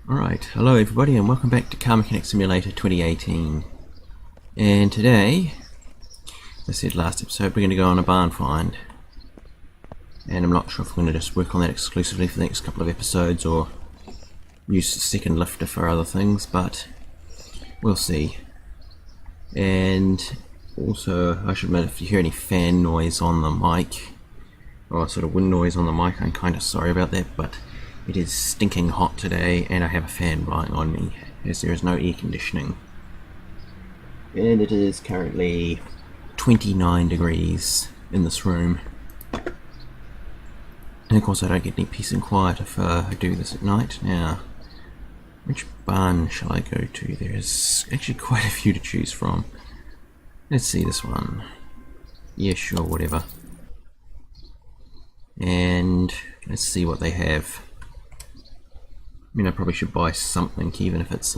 Alright, hello everybody and welcome back to Car Mechanic Simulator 2018. And today, as I said last episode, we're going to go on a barn find. And I'm not sure if we're going to just work on that exclusively for the next couple of episodes or use the second lifter for other things, but we'll see. And also, I should admit, if you hear any fan noise on the mic, or sort of wind noise on the mic, I'm kind of sorry about that, but it is stinking hot today and I have a fan blowing on me as there is no air conditioning. And it is currently 29 degrees in this room. And of course I don't get any peace and quiet if I do this at night. Now, which barn shall I go to? There's actually quite a few to choose from. Let's see this one. Yeah, sure, whatever. And let's see what they have. I mean, I probably should buy something, even if it's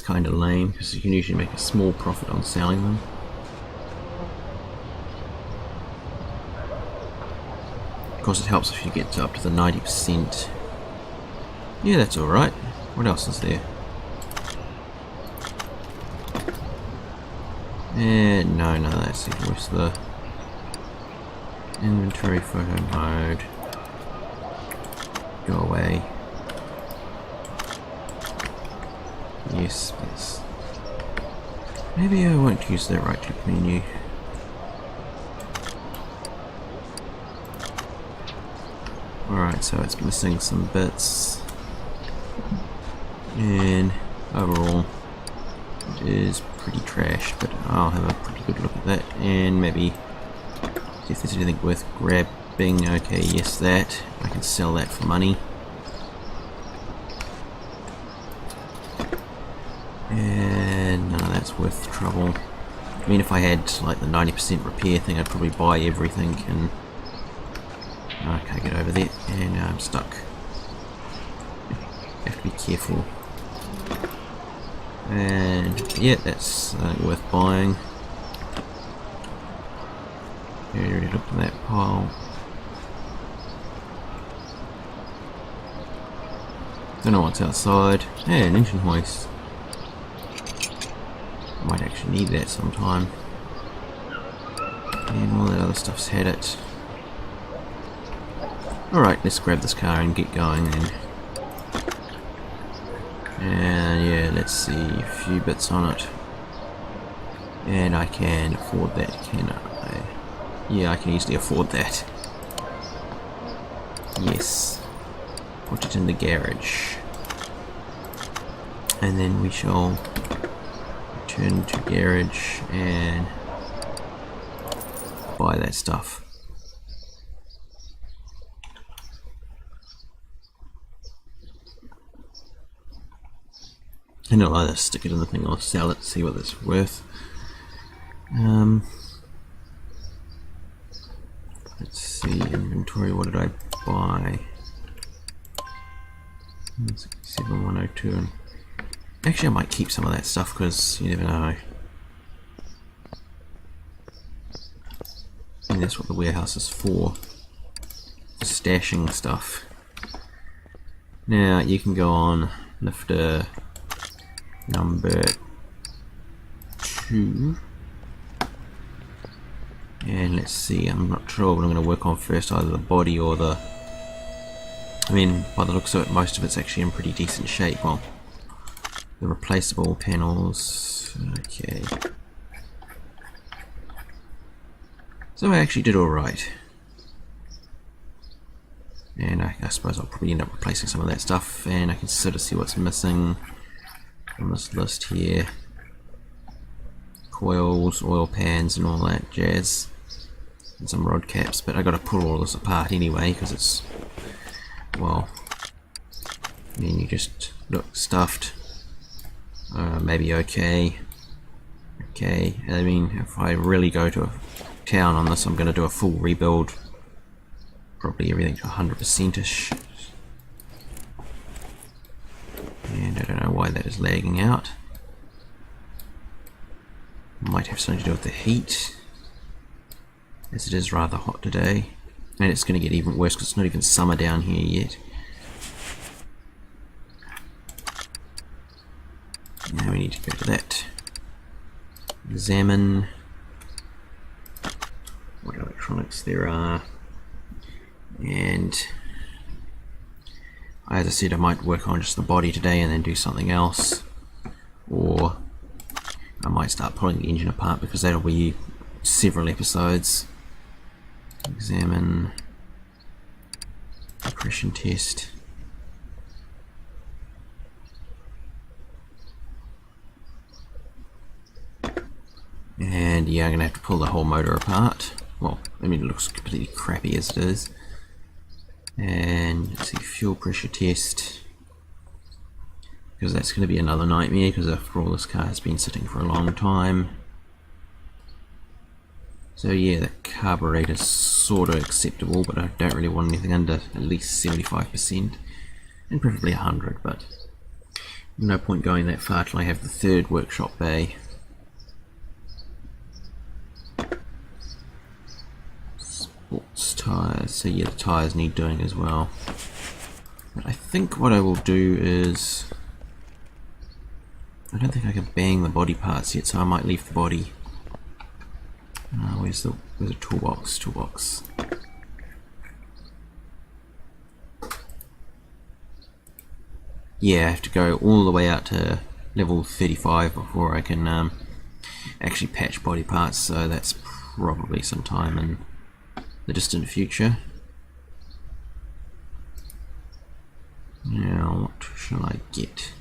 kind of lame, because you can usually make a small profit on selling them. Of course, it helps if you get up to the 90%. Yeah, that's all right. What else is there? And no, that's even worse. The inventory photo mode. Go away. Yes, yes. Maybe I won't use the right click menu. Alright, so it's missing some bits. And overall, it is pretty trash, but I'll have a pretty good look at that and maybe see if there's anything worth grabbing. Okay, yes, that. I can sell that for money. And none of that's worth trouble. I mean, if I had like the 90% repair thing, I'd probably buy everything, and I can't get over that, and now I'm stuck. Have to be careful. And yeah, that's worth buying. I already looked at that pile. Don't know what's outside. Yeah, an engine hoist. Might actually need that sometime. And all that other stuff's had it. Alright, let's grab this car and get going then. And yeah, let's see, a few bits on it. And I can afford that, can I? Yeah, I can easily afford that. Yes. Put it in the garage. And then we shall return to garage and buy that stuff. And I'll either stick it in the thing or sell it, see what it's worth. Let's see, inventory, what did I buy? 167, and actually I might keep some of that stuff because you never know. And that's what the warehouse is for stashing stuff. Now you can go on lifter number 2. And let's see, I'm not sure what I'm going to work on first, either the body or the... I mean, by the looks of it, most of it's actually in pretty decent shape. Well, the replaceable panels, okay. So I actually did alright. And I suppose I'll probably end up replacing some of that stuff, and I can sort of see what's missing on this list here. Coils, oil pans and all that jazz. And some rod caps, but I gotta pull all this apart anyway, because it's... well, I mean, you just look stuffed. Maybe okay. Okay, I mean, if I really go to a town on this, I'm going to do a full rebuild. Probably everything to 100%ish. And I don't know why that is lagging out. Might have something to do with the heat, as it is rather hot today. And it's going to get even worse because it's not even summer down here yet. need to go to that. Examine what electronics there are, and as I said, I might work on just the body today and then do something else, or I might start pulling the engine apart because that'll be several episodes. Examine, compression test. And yeah, I'm going to have to pull the whole motor apart. Well, I mean, it looks completely crappy as it is. And let's see, fuel pressure test. Because that's going to be another nightmare, because after all, this car has been sitting for a long time. So yeah, the carburetor's sort of acceptable, but I don't really want anything under at least 75%. And preferably 100, but no point going that far till I have the third workshop bay. Sports tyres, so yeah, the tyres need doing as well. But I think what I will do is, I don't think I can bang the body parts yet, so I might leave the body. Where's the toolbox? Toolbox. Yeah, I have to go all the way out to level 35 before I can actually patch body parts, so that's probably some time in the distant future. Now, what shall I get?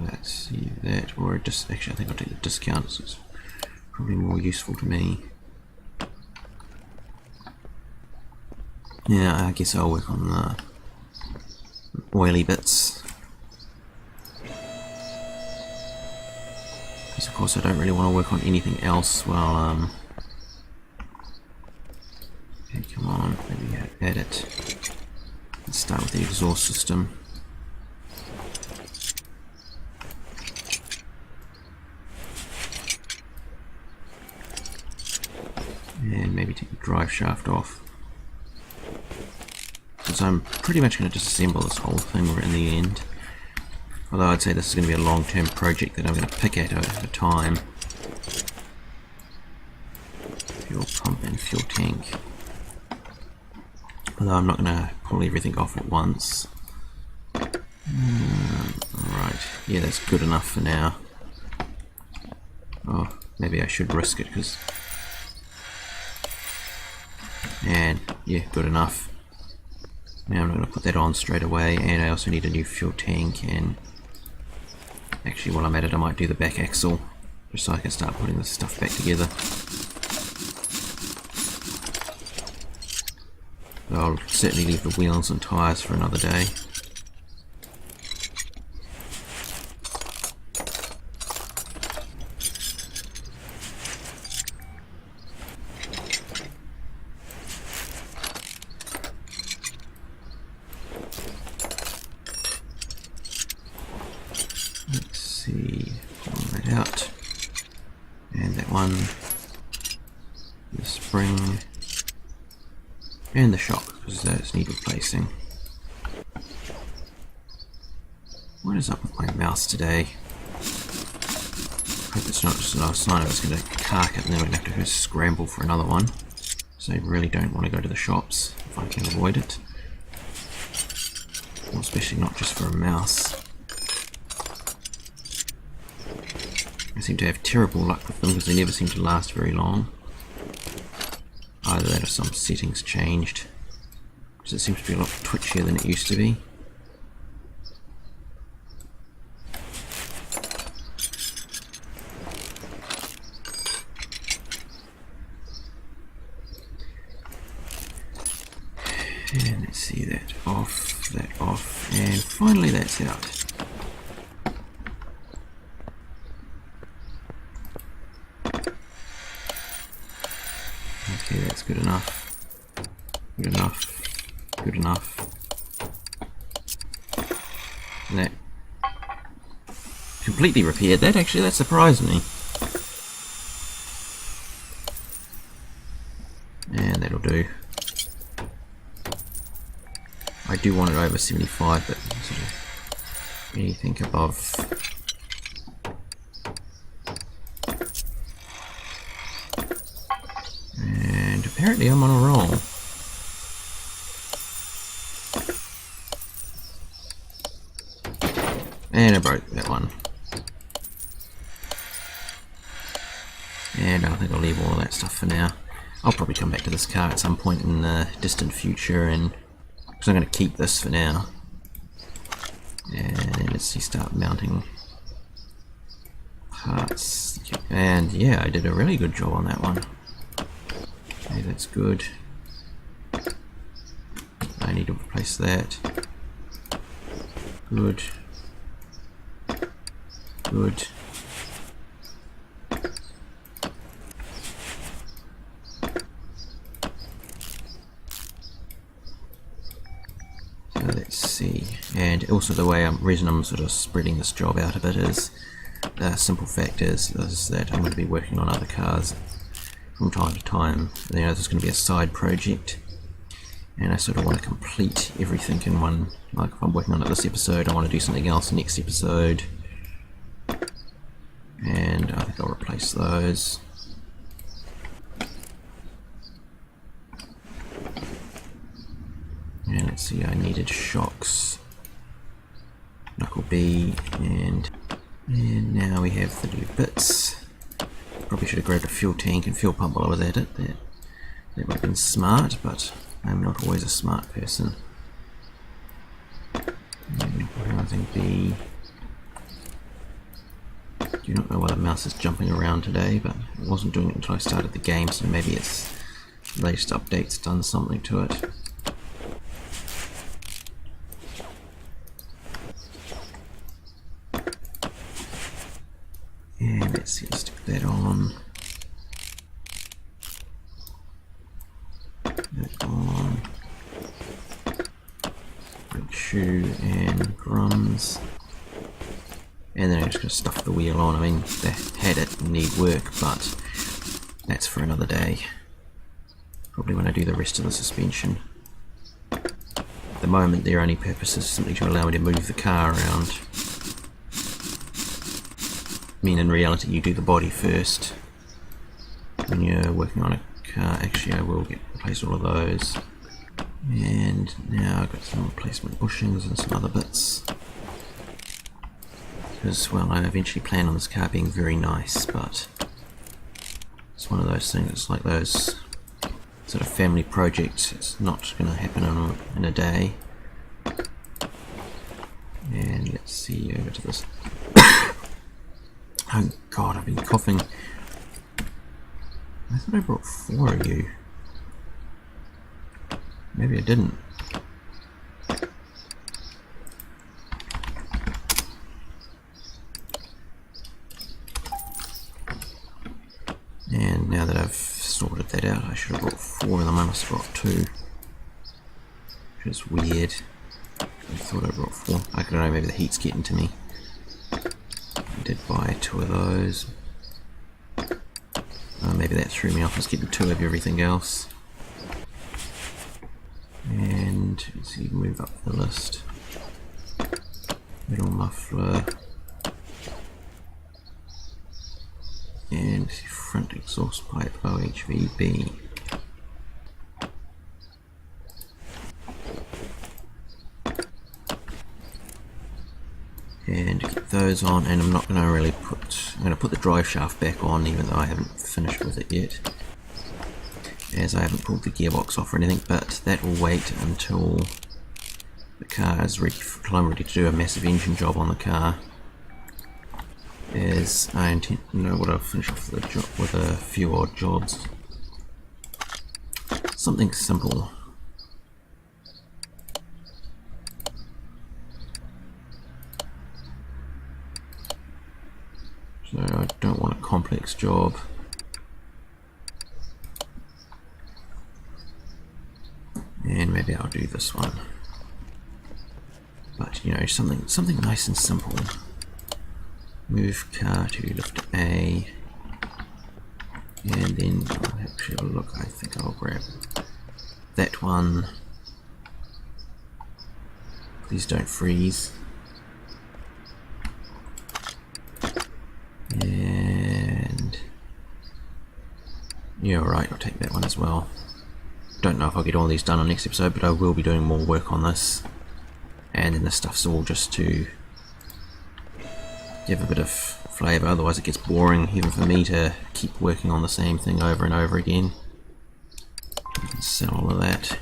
Let's see that, or just actually, I think I'll take the discounts. It's probably more useful to me. Yeah, I guess I'll work on the oily bits. Because of course I don't really want to work on anything else while okay, come on, maybe add it. Let's start with the exhaust system. And maybe take the drive shaft off. Because I'm pretty much going to disassemble this whole thing in the end. Although I'd say this is going to be a long-term project that I'm going to pick at over time. Fuel pump and fuel tank. Although I'm not going to pull everything off at once. Right, yeah, that's good enough for now. Oh, maybe I should risk it because... And yeah, good enough. Now I'm not going to put that on straight away, and I also need a new fuel tank, and actually while I'm at it I might do the back axle just so I can start putting this stuff back together. I'll certainly leave the wheels and tyres for another day. Let's see, pull that out, and that one, the spring, and the shock, because those need replacing. What is up with my mouse today? Hope it's not just another sign of it's going to cark it and then we're going to have to go scramble for another one. So I really don't want to go to the shops if I can avoid it. Well, especially not just for a mouse. I seem to have terrible luck with them because they never seem to last very long. Either that or some settings changed, because it seems to be a lot twitchier than it used to be. And let's see, that off, and finally that's out. Okay, that's good enough. Good enough. Good enough. And that completely repaired that, actually, that surprised me. And that'll do. I do want it over 75, but sort of anything above. And apparently I'm on a roll. And I broke that one. And I think I'll leave all of that stuff for now. I'll probably come back to this car at some point in the distant future, and because I'm going to keep this for now. And let's see, start mounting parts. And yeah, I did a really good job on that one. Okay, that's good. I need to replace that. Good. Good. Let's see, and also the reason I'm sort of spreading this job out a bit is the simple fact is that I'm going to be working on other cars from time to time. You know, there's going to be a side project, and I sort of want to complete everything in one. Like if I'm working on it this episode, I want to do something else next episode, and I think I'll replace those. And let's see, I needed shocks, knuckle B, and now we have the new bits. Probably should have grabbed a fuel tank and fuel pump while I was at it. That would have been smart, but I'm not always a smart person. And housing B. Do not know why the mouse is jumping around today, but it wasn't doing it until I started the game, so maybe its latest update's done something to it. And let's see, stick that on. That on. Big shoe and drums. And then I'm just going to stuff the wheel on. I mean, they had it need work, but that's for another day. Probably when I do the rest of the suspension. At the moment, their only purpose is simply to allow me to move the car around. I mean, in reality, you do the body first when you're working on a car. Actually, I will replace all of those. And now I've got some replacement bushings and some other bits. Because, well, I eventually plan on this car being very nice, but it's one of those things, it's like those sort of family projects. It's not going to happen in a day. And let's see, over to this. Oh god, I've been coughing. I thought I brought 4 of you. Maybe I didn't. And now that I've sorted that out, I should have brought 4 of them. I must have brought 2. Which is weird. I thought I brought 4. I don't know, maybe the heat's getting to me. I did buy 2 of those. Maybe that threw me off. I was getting 2 of everything else. And let's see, move up the list. Metal muffler. And front exhaust pipe OHVB. And get those on, and I'm not going to really I'm going to put the drive shaft back on, even though I haven't finished with it yet, as I haven't pulled the gearbox off or anything, but that will wait until the car is ready, until I'm ready to do a massive engine job on the car, as I intend, I'll finish off the job with a few odd jobs. Something simple. So I don't want a complex job. And maybe I'll do this one. But something nice and simple. Move car to lift A. And then I'll actually have a look. I think I'll grab that one. Please don't freeze. Yeah, alright, I'll take that one as well. Don't know if I'll get all these done on next episode, but I will be doing more work on this. And then this stuff's all just to give a bit of flavour, otherwise it gets boring even for me to keep working on the same thing over and over again. You can sell all of that.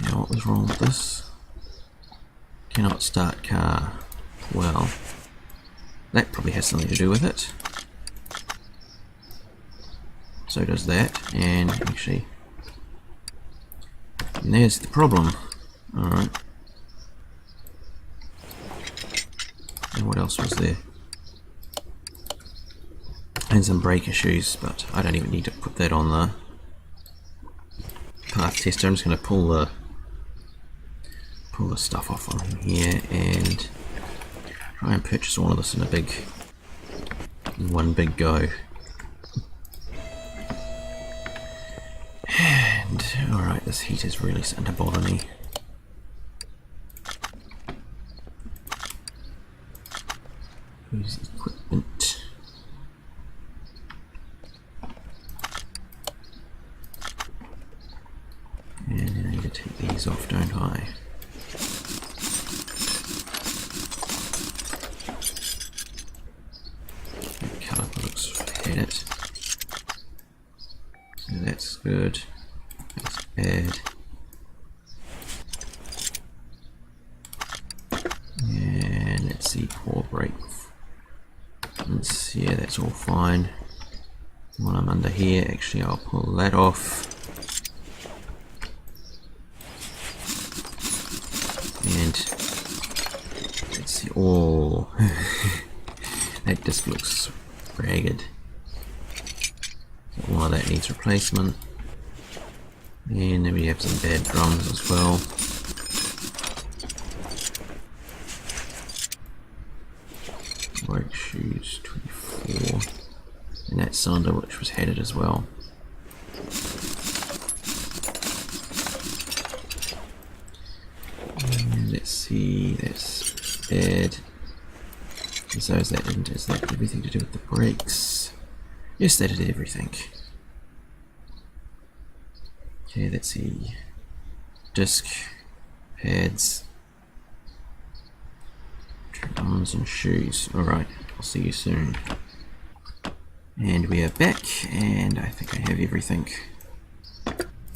Now what was wrong with this? Cannot start car. Well, that probably has something to do with it. So does that, and actually, and there's the problem. Alright. And what else was there? And some brake issues, but I don't even need to put that on the path tester. I'm just going to pull the stuff off on here and try and purchase all of this in one big go. And alright, this heat is really starting to bother me. Use equipment. And then I need to take these off, don't I? That colour looks had it. So that's good. That's bad. And let's see, poor brake. Yeah, that's all fine. When I'm under here, actually I'll pull that off. And let's see, oh, that disc looks ragged. So all of that needs replacement. And then we have some bad drums as well. Brake shoes 24, and that cylinder which was headed as well. And let's see, that's bad. And so is that everything to do with the brakes? Yes, that did everything. Okay, let's see. Disc, pads, drums and shoes. Alright, I'll see you soon. And we are back, and I think I have everything.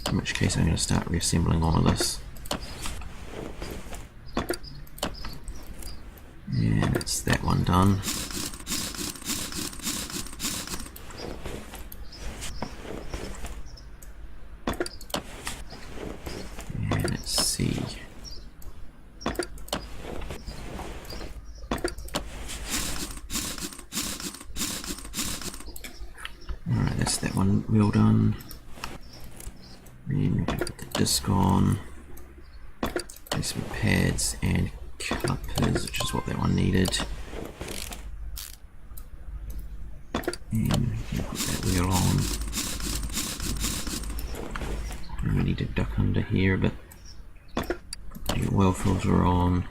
In which case I'm going to start reassembling all of this. And that's that one done. And let's see. Alright, that's that one wheel done. Then we can put the disc on. There's some pads and calipers, which is what that one needed. And we can put that wheel on. And we need to duck under here a bit. Put the oil filter on.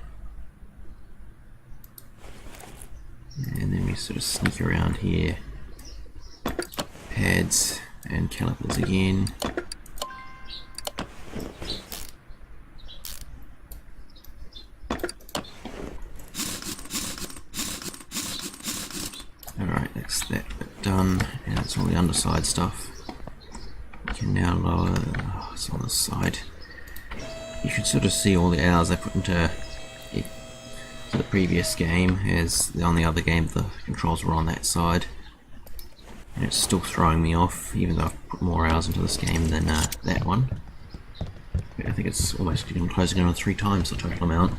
And then we sort of sneak around here. Pads and calipers again. Alright, that's that bit done, and that's all the underside stuff. We can now lower, oh, it's on the side. You should sort of see all the hours I put into it for the previous game, as on the other game the controls were on that side. And it's still throwing me off, even though I've put more hours into this game than that one. But I think it's almost even closing in on 3 times the total amount.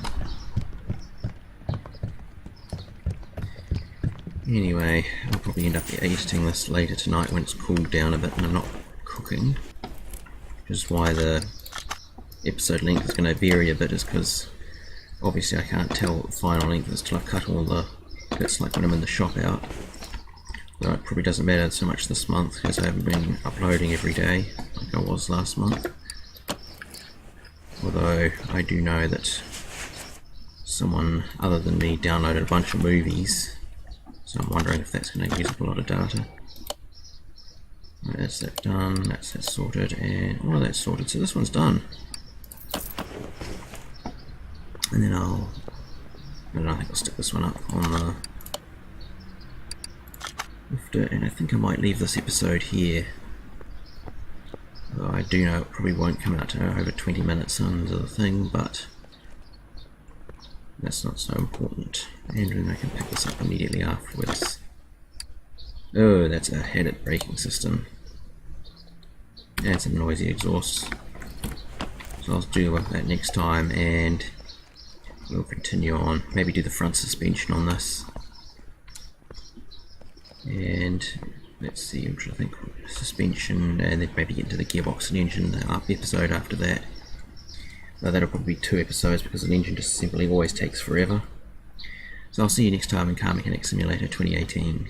Anyway, I'll probably end up editing this later tonight when it's cooled down a bit and I'm not cooking. Which is why the episode length is going to vary a bit, is because obviously I can't tell what the final length is till I've cut all the bits like when I'm in the shop out. Though it probably doesn't matter so much this month because I haven't been uploading every day like I was last month. Although I do know that someone other than me downloaded a bunch of movies, so I'm wondering if that's going to use up a lot of data. That's that done, that's that sorted, and all of that's sorted, so this one's done. And then I think I'll stick this one up on the lifter, and I think I might leave this episode here. Although I do know it probably won't come out to over 20 minutes under the thing, but that's not so important. And then I can pick this up immediately afterwards. Oh, that's a headed braking system. And some noisy exhausts. So I'll deal with that next time, and we'll continue on. Maybe do the front suspension on this. And let's see, I'm trying to think, suspension, and then maybe get into the gearbox and engine episode after that. Well, that'll probably be 2 episodes because an engine just simply always takes forever. So I'll see you next time in Car Mechanic Simulator 2018.